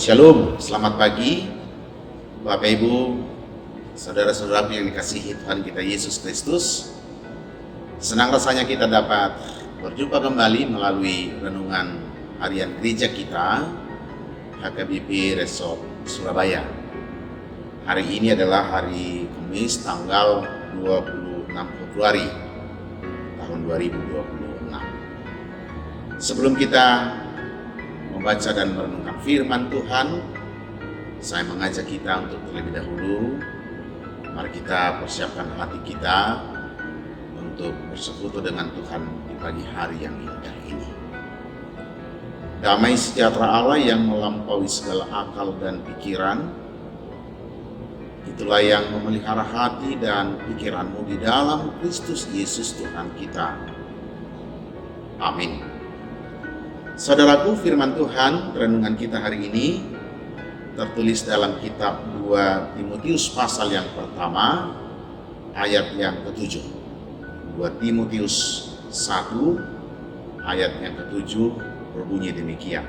Shalom, selamat pagi Bapak Ibu, saudara-saudaraku yang dikasihi Tuhan kita Yesus Kristus. Senang rasanya kita dapat berjumpa kembali melalui renungan harian gereja kita HKBP Resort Surabaya. Hari ini adalah hari Kamis tanggal 26 Februari tahun 2026. Sebelum kita membaca dan merenungkan firman Tuhan, saya mengajak kita untuk terlebih dahulu, mari kita persiapkan hati kita untuk bersekutu dengan Tuhan di pagi hari yang indah ini. Damai sejahtera Allah yang melampaui segala akal dan pikiran, itulah yang memelihara hati dan pikiranmu di dalam Kristus Yesus Tuhan kita. Amin. Saudaraku, firman Tuhan renungan kita hari ini tertulis dalam kitab 2 Timotius pasal yang pertama ayat yang ke-7. 2 Timotius 1 ayat yang ke-7 berbunyi demikian.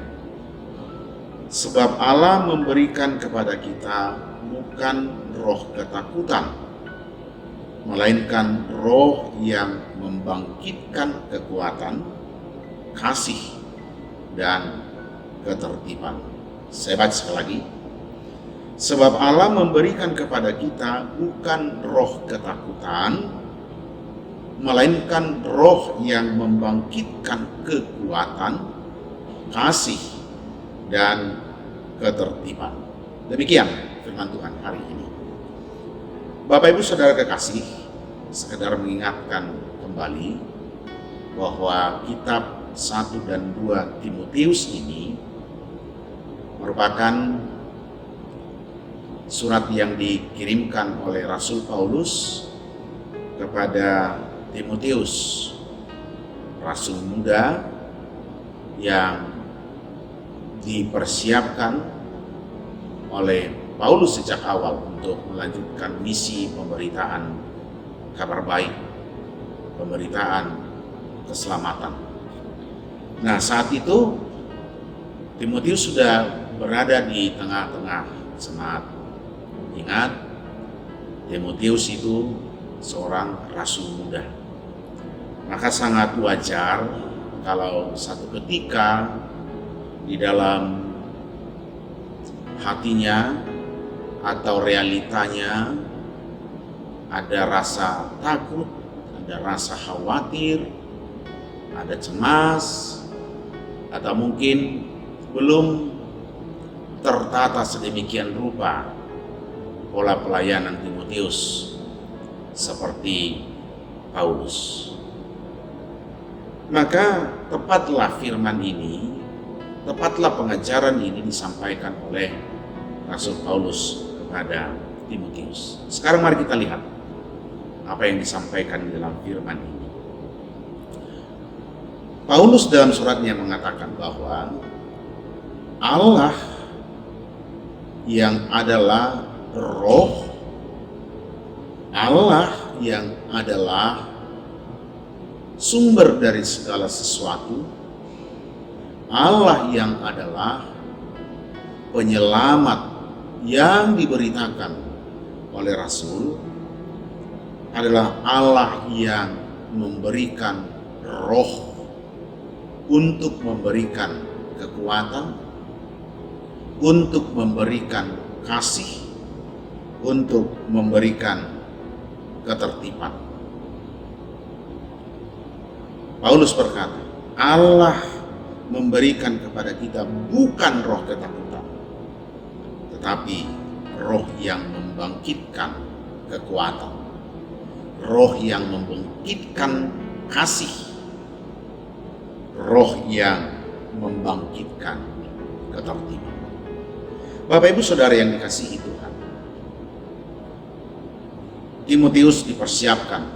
Sebab Allah memberikan kepada kita bukan roh ketakutan, melainkan roh yang membangkitkan kekuatan, kasih, dan ketertiban. Saya baca sekali lagi. Sebab Allah memberikan kepada kita bukan roh ketakutan, melainkan roh yang membangkitkan kekuatan, kasih, dan ketertiban. Demikian firman Tuhan hari ini. Bapak Ibu Saudara kekasih, sekedar mengingatkan kembali bahwa kitab 1 dan 2 Timotius ini merupakan surat yang dikirimkan oleh Rasul Paulus kepada Timotius, rasul muda yang dipersiapkan oleh Paulus sejak awal untuk melanjutkan misi pemberitaan kabar baik, pemberitaan keselamatan. Nah, saat itu Timotius sudah berada di tengah-tengah jemaat. Ingat, Timotius itu seorang rasul muda. Maka sangat wajar kalau satu ketika di dalam hatinya atau realitanya ada rasa takut, ada rasa khawatir, ada cemas, atau mungkin belum tertata sedemikian rupa pola pelayanan Timotius seperti Paulus. Maka tepatlah firman ini, tepatlah pengajaran ini disampaikan oleh Rasul Paulus kepada Timotius. Sekarang mari kita lihat apa yang disampaikan di dalam firman ini. Paulus dalam suratnya mengatakan bahwa Allah yang adalah roh, Allah yang adalah sumber dari segala sesuatu, Allah yang adalah penyelamat yang diberitakan oleh Rasul, adalah Allah yang memberikan roh untuk memberikan kekuatan, untuk memberikan kasih, untuk memberikan ketertiban. Paulus berkata, Allah memberikan kepada kita bukan roh ketakutan, tetapi roh yang membangkitkan kekuatan, roh yang membangkitkan kasih, roh yang membangkitkan ketertiban. Bapak Ibu Saudara yang dikasihi Tuhan, Timotius dipersiapkan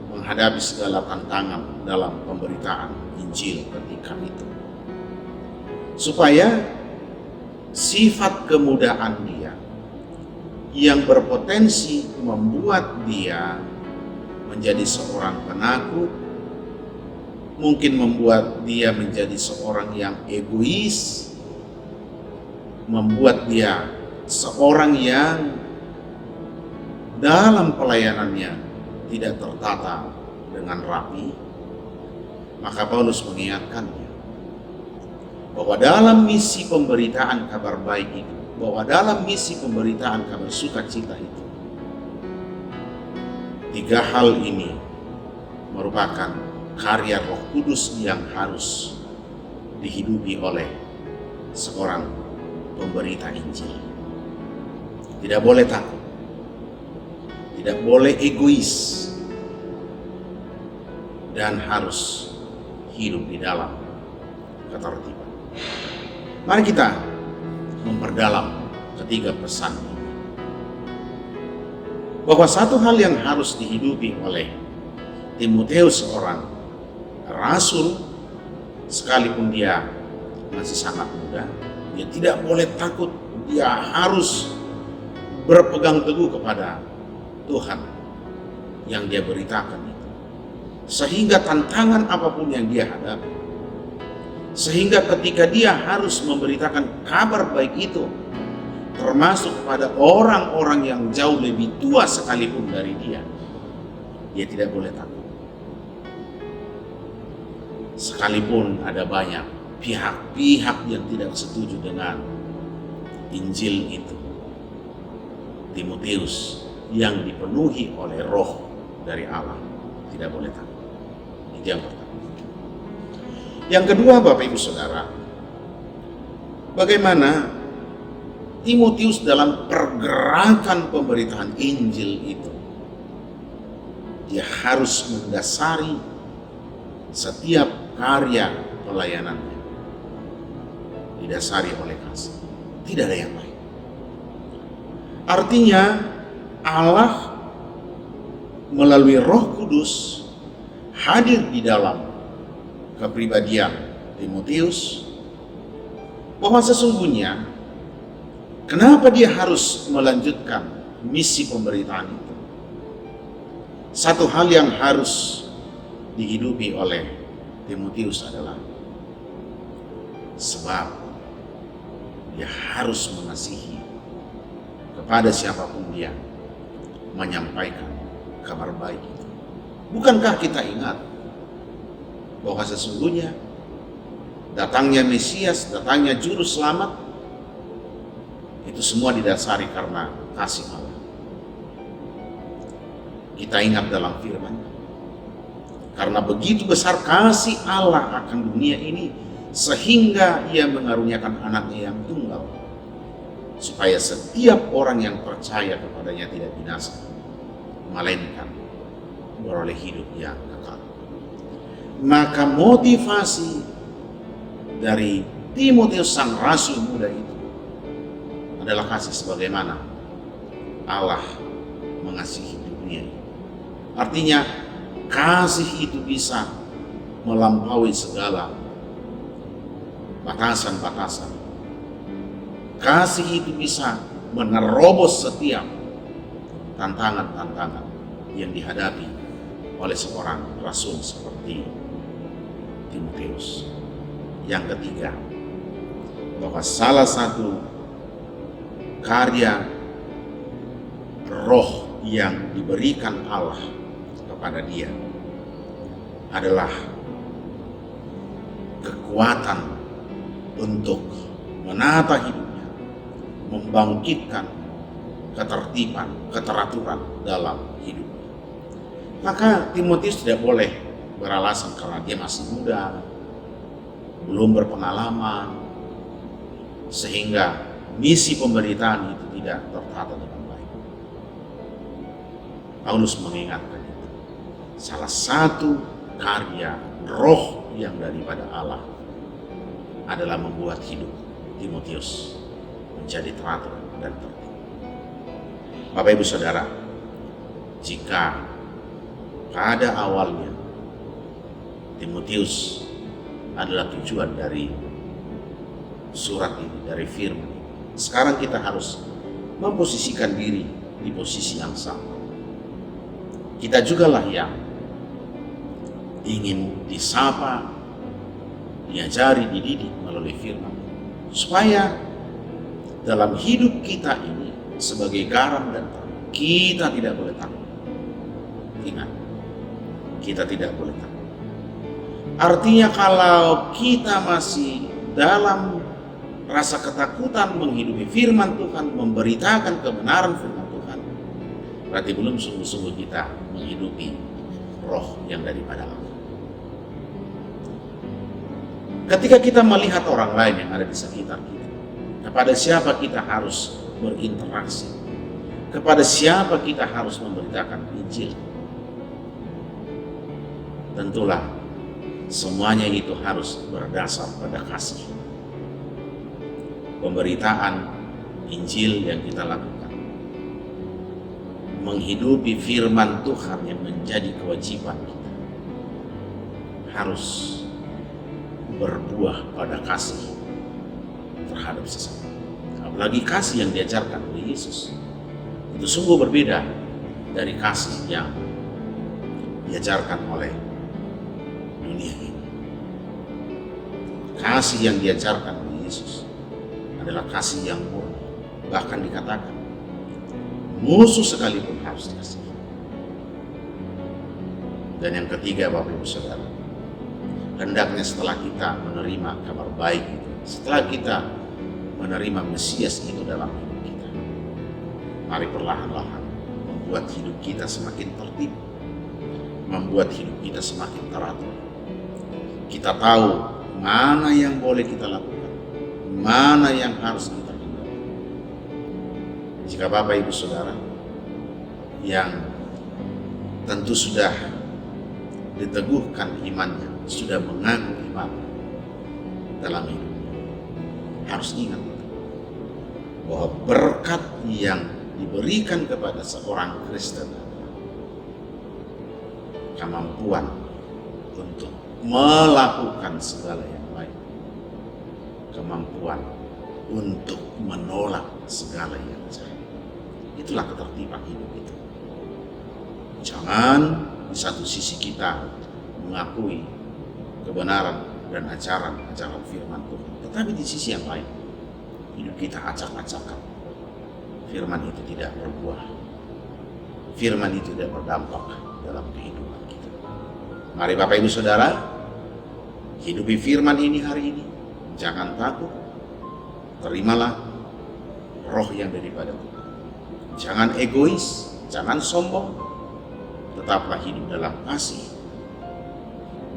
menghadapi segala tantangan dalam pemberitaan Injil ketika itu, supaya sifat kemudaan dia yang berpotensi membuat dia menjadi seorang penakut, mungkin membuat dia menjadi seorang yang egois, membuat dia seorang yang dalam pelayanannya tidak tertata dengan rapi, maka Paulus mengingatkannya bahwa dalam misi pemberitaan kabar baik itu, bahwa dalam misi pemberitaan kabar sukacita itu, 3 hal ini merupakan karya Roh Kudus yang harus dihidupi oleh seorang pemberita Injil. Tidak boleh takut, tidak boleh egois, dan harus hidup di dalam ketertiban. Mari kita memperdalam ketiga pesan ini. Bahwa satu hal yang harus dihidupi oleh Timotius, seorang rasul, sekalipun dia masih sangat muda, dia tidak boleh takut, dia harus berpegang teguh kepada Tuhan yang dia beritakan itu. Sehingga tantangan apapun yang dia hadapi, sehingga ketika dia harus memberitakan kabar baik itu, termasuk pada orang-orang yang jauh lebih tua sekalipun dari dia tidak boleh takut. Sekalipun ada banyak pihak-pihak yang tidak setuju dengan Injil itu, Timotius yang dipenuhi oleh Roh dari Allah tidak boleh takut. Itu yang pertama. Yang kedua, Bapak Ibu Saudara, bagaimana Timotius dalam pergerakan pemberitaan Injil itu, dia harus mendasari setiap karya pelayanannya didasari oleh kasih. Tidak ada yang lain. Artinya Allah melalui Roh Kudus hadir di dalam kepribadian Timotius, bahwa sesungguhnya kenapa dia harus melanjutkan misi pemberitaan itu. Satu hal yang harus dihidupi oleh Timotius adalah sebab dia harus mengasihi kepada siapapun dia menyampaikan kabar baik itu. Bukankah kita ingat bahwa sesungguhnya datangnya Mesias, datangnya Juru Selamat, itu semua didasari karena kasih Allah. Kita ingat dalam firman, karena begitu besar kasih Allah akan dunia ini, sehingga ia mengaruniakan anaknya yang tunggal, supaya setiap orang yang percaya kepadanya tidak binasa, melainkan beroleh hidup yang kekal. Maka motivasi dari Timotius sang rasul muda itu adalah kasih, sebagaimana Allah mengasihi dunia ini. Artinya kasih itu bisa melampaui segala batasan-batasan. Kasih itu bisa menerobos setiap tantangan-tantangan yang dihadapi oleh seorang rasul seperti Timotius. Yang ketiga, bahwa salah satu karya roh yang diberikan Allah kepada dia adalah kekuatan untuk menata hidupnya, membangkitkan ketertiban, keteraturan dalam hidupnya. Maka Timotius tidak boleh beralasan karena dia masih muda, belum berpengalaman, sehingga misi pemberitaan itu tidak tertata dengan baik. Paulus mengingatkan itu. Salah satu karya roh yang daripada Allah adalah membuat hidup Timotius menjadi teratur dan tertib. Bapak Ibu Saudara, jika pada awalnya Timotius adalah tujuan dari surat ini, dari firman ini, sekarang kita harus memposisikan diri di posisi yang sama. Kita jugalah yang ingin disapa, diajari, dididik melalui firman, supaya dalam hidup kita ini sebagai garam dan terang, kita tidak boleh takut. Ingat, kita tidak boleh takut. Artinya kalau kita masih dalam rasa ketakutan menghidupi firman Tuhan, memberitakan kebenaran firman Tuhan, berarti belum sungguh-sungguh kita menghidupi roh yang daripada Allah. Ketika kita melihat orang lain yang ada di sekitar kita, kepada siapa kita harus berinteraksi, kepada siapa kita harus memberitakan Injil, tentulah semuanya itu harus berdasar pada kasih. Pemberitaan Injil yang kita lakukan, menghidupi firman Tuhan yang menjadi kewajiban kita, harus berbuah pada kasih terhadap sesama. Apalagi kasih yang diajarkan oleh Yesus itu sungguh berbeda dari kasih yang diajarkan oleh dunia ini. Kasih yang diajarkan oleh Yesus adalah kasih yang murni, bahkan dikatakan musuh sekalipun harus dikasihi. Dan yang ketiga, Bapak Ibu Saudara, hendaknya setelah kita menerima kabar baik itu, setelah kita menerima Mesias itu dalam hidup kita, mari perlahan-lahan membuat hidup kita semakin tertib, membuat hidup kita semakin teratur. Kita tahu mana yang boleh kita lakukan, mana yang harus kita hindari. Jika Bapak Ibu Saudara yang tentu sudah diteguhkan imannya, sudah mengaku iman dalam hidupnya, harus ingat bahwa berkat yang diberikan kepada seorang Kristen adalah kemampuan untuk melakukan segala yang baik, kemampuan untuk menolak segala yang jahat. Itulah ketertiban hidup itu. Jangan di satu sisi kita mengakui kebenaran dan ajaran firman Tuhan, tetapi di sisi yang lain hidup kita acak-acakan. Firman itu tidak berbuah, firman itu tidak berdampak dalam kehidupan kita. Mari Bapak Ibu Saudara, hidupi firman ini hari ini. Jangan takut, terimalah roh yang daripada Tuhan. Jangan egois, jangan sombong, tetaplah hidup dalam kasih,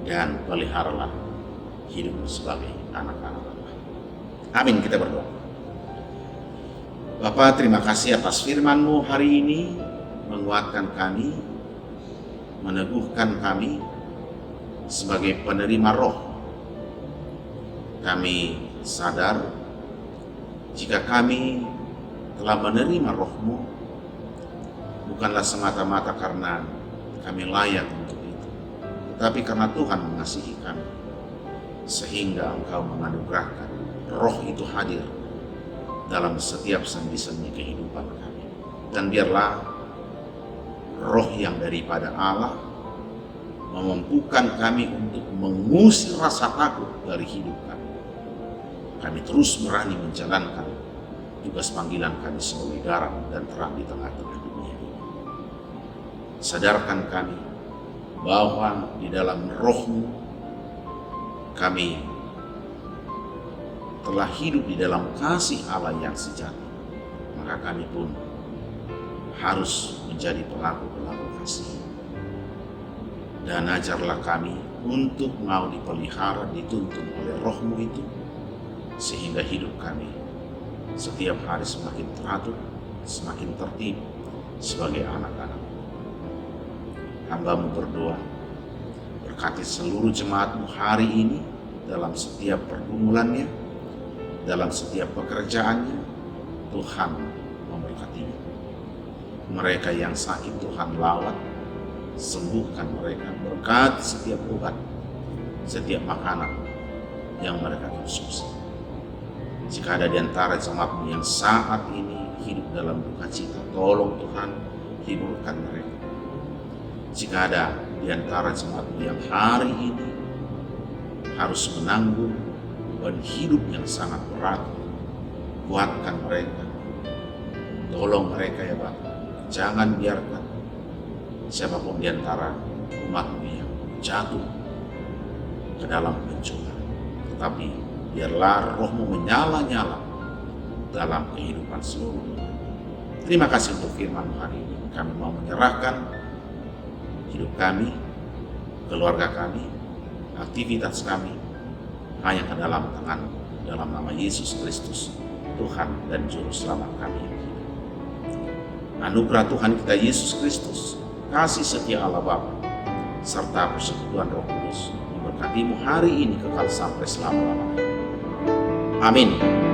dan peliharalah hidup sebagai anak-anak Allah. Amin, kita berdoa. Bapa, terima kasih atas firman-Mu hari ini, menguatkan kami, meneguhkan kami sebagai penerima roh. Kami sadar jika kami telah menerima roh-Mu, bukanlah semata-mata karena kami layak untuk itu, tetapi karena Tuhan mengasihi kami, sehingga Engkau menganugerahkan roh itu hadir dalam setiap sendi-sendi kehidupan kami. Dan biarlah roh yang daripada Allah memampukan kami untuk mengusir rasa takut dari hidup kami. Kami terus berani menjalankan tugas panggilan kami sebagai garam dan terang di tengah-tengah dunia ini. Sadarkan kami bahwa di dalam roh-Mu kami telah hidup di dalam kasih Allah yang sejati. Maka kami pun harus menjadi pelaku-pelaku kasih. Dan ajarlah kami untuk mau dipelihara, dituntun oleh roh-Mu itu, sehingga hidup kami setiap hari semakin teratur, semakin tertib sebagai anak-anak. Hamba-Mu berdoa, berkati seluruh jemaat-Mu hari ini dalam setiap pergumulannya, dalam setiap pekerjaannya. Tuhan memberkatinya. Mereka yang sakit Tuhan lawat, sembuhkan mereka. Berkati setiap obat, setiap makanan yang mereka konsumsi. Jika ada di antara jemaat-Mu yang saat ini hidup dalam duka cita, tolong Tuhan hiburkan mereka. Jika ada di antara jemaat-Mu yang hari ini harus menanggung beban hidup yang sangat berat, kuatkan mereka, tolong mereka ya Bapa. Jangan biarkan siapapun di antara umat-Mu yang jatuh ke dalam pencobaan, tetapi biarlah Roh-Mu menyala-nyala dalam kehidupan seluruh dunia. Terima kasih untuk firman hari ini. Kami mau menyerahkan hidup kami, keluarga kami, aktivitas kami hanya ke dalam tangan, dalam nama Yesus Kristus, Tuhan dan Juru Selamat kami. Anugerah Tuhan kita Yesus Kristus, kasih setia Allah Bapa, serta persekutuan Roh Kudus memberkatimu hari ini kekal sampai selama-lamanya. Amin.